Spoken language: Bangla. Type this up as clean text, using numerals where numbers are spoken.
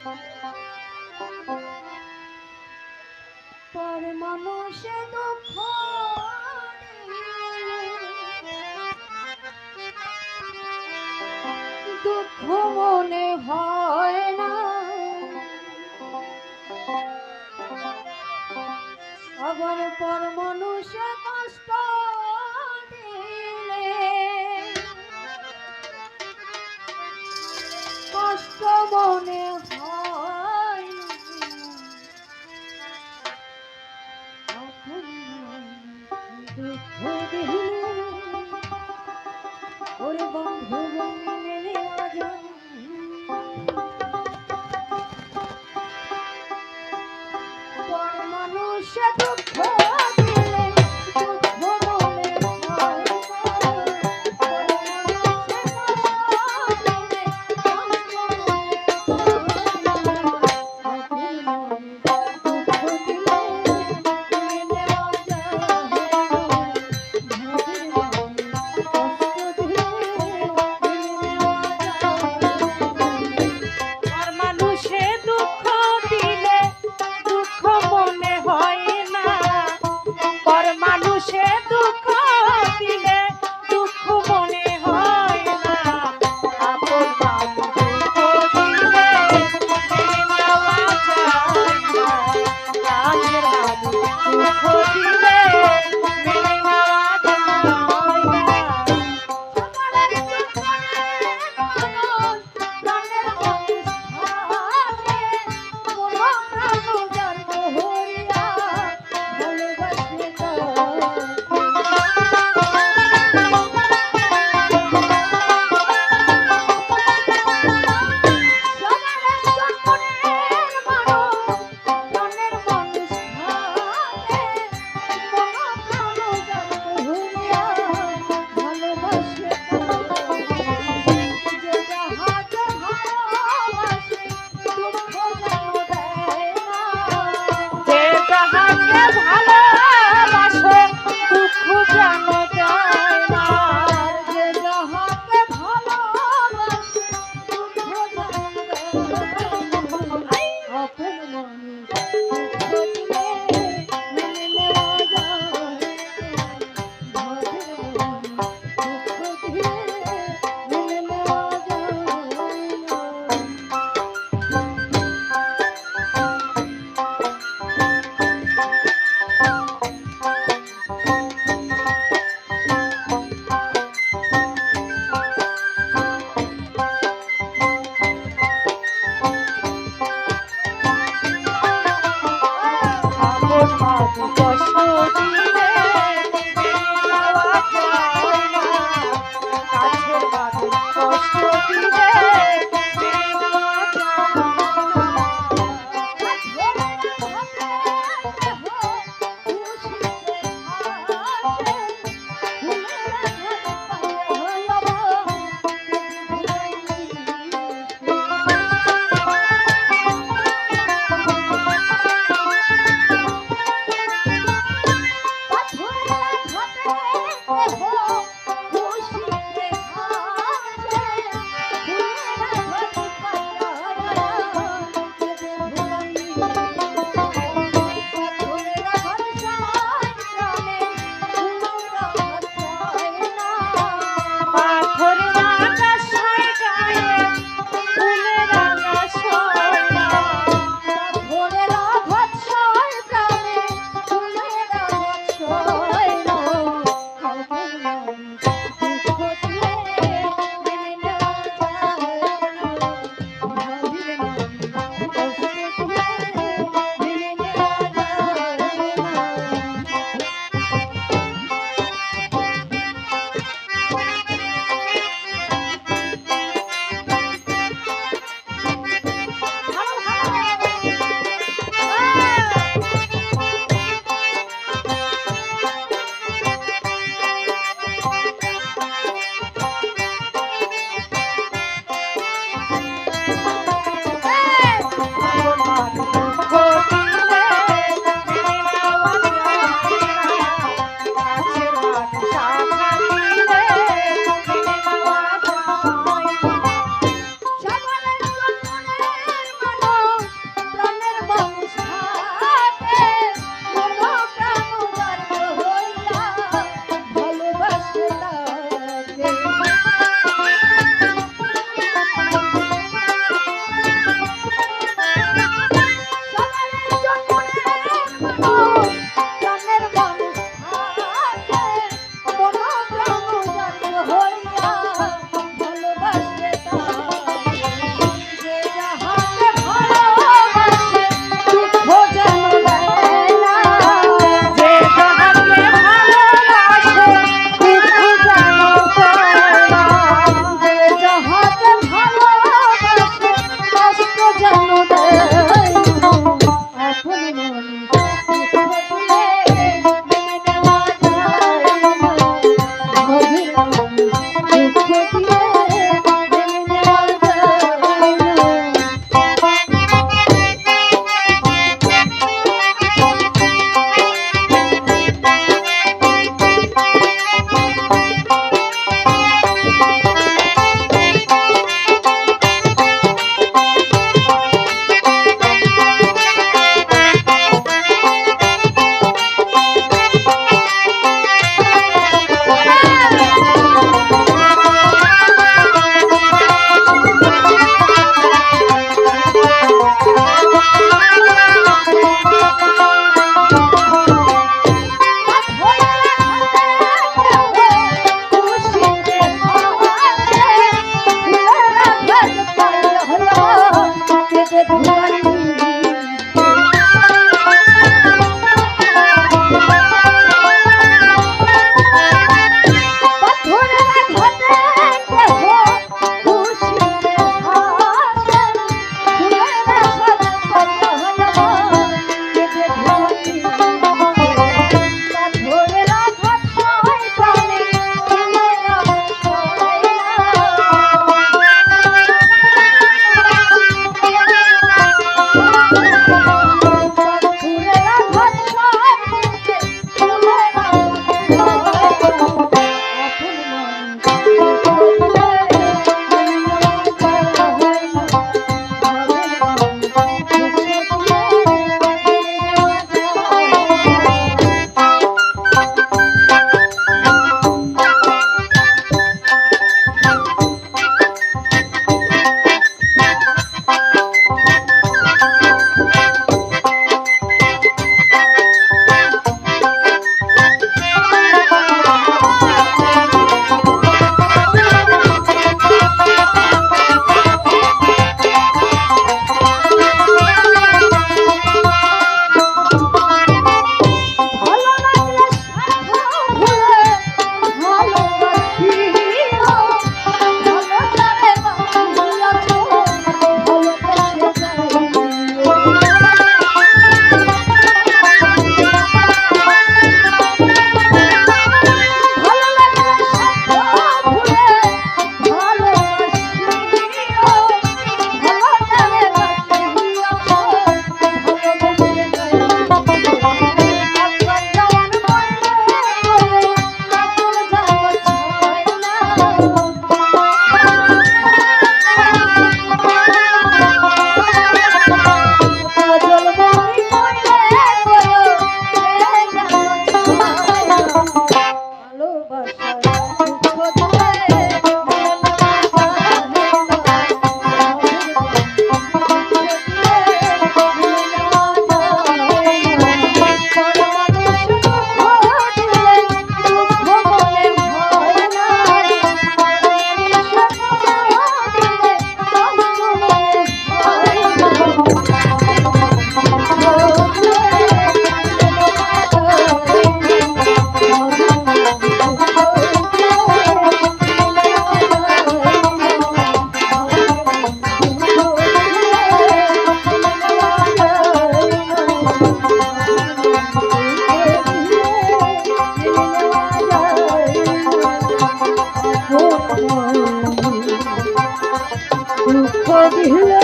পর মানুষে দুঃখ দুঃখ মনে হয় না, আবার পর মানুষে কষ্ট দিলে কষ্ট মনে হয় দুঃখ দিলে ওরে বন্ধু মেনে নেওয়া যায়। পর মানুষে দুঃখ দিলে দুঃখ মনে হয় না, পর মানুষে কষ্ট দিলে কষ্ট মনে হয় না, দুঃখ দিলে মেনে নেওয়া যায় না, ভাবির মনে কষ্ট দিলে মেনে নেওয়া যায় না। আর মানুষে দুঃখ দিলে দুঃখ মনে হয় না, পর মানুষে দুঃখ দিলে দুঃখ মনে হয় না, আপন মানুষ দুঃখ দিলে মেনে নেওয়া যায় না, কাছের মানুষ দুঃখ দিলে মেনে নেওয়া যায় না। সকালের জীবনের মানুষ প্রাণের মানুষ থাকে, মন প্রাণ যার বহরিয়া ভালোবাসে সকালের জীবনের মানুষ প্রাণের মানুষ থাকে, মন প্রাণ যার বহরিয়া ভালোবাসে যে যাহাকে ভালোবাসে দুঃখ যেন দেয় না, যে যাহাকে ভালোবাসে দুঃখ যেন দেয় না, যে যাহাকে ভালোবাসে দুঃখ যেন দেয় না। আপন মানুষ দুঃখ দিলে মেনে নেওয়া যায় না, ভাবের মানুষ দুঃখ দিলে মেনে নেওয়া যায় না। আপন মানুষ কষ্ট দিলে মেনে নেওয়া যায় না, কাছের মানুষ কষ্ট দিলে মেনে নেওয়া যায় না। পাথরের আকাশে গায়ে ফুলের আকাশ হয় না, ভোরের আঘাত সয় প্রাণে ফুলের আঘাত সয় না, আপন মানুষ দুঃখ দিলে মেনে নেওয়া যায় না, ভাবির মানুষ কষ্ট দিলে মেনে নেওয়া যায় না। সকালের জীবনের মানুষ দুঃখ দিলে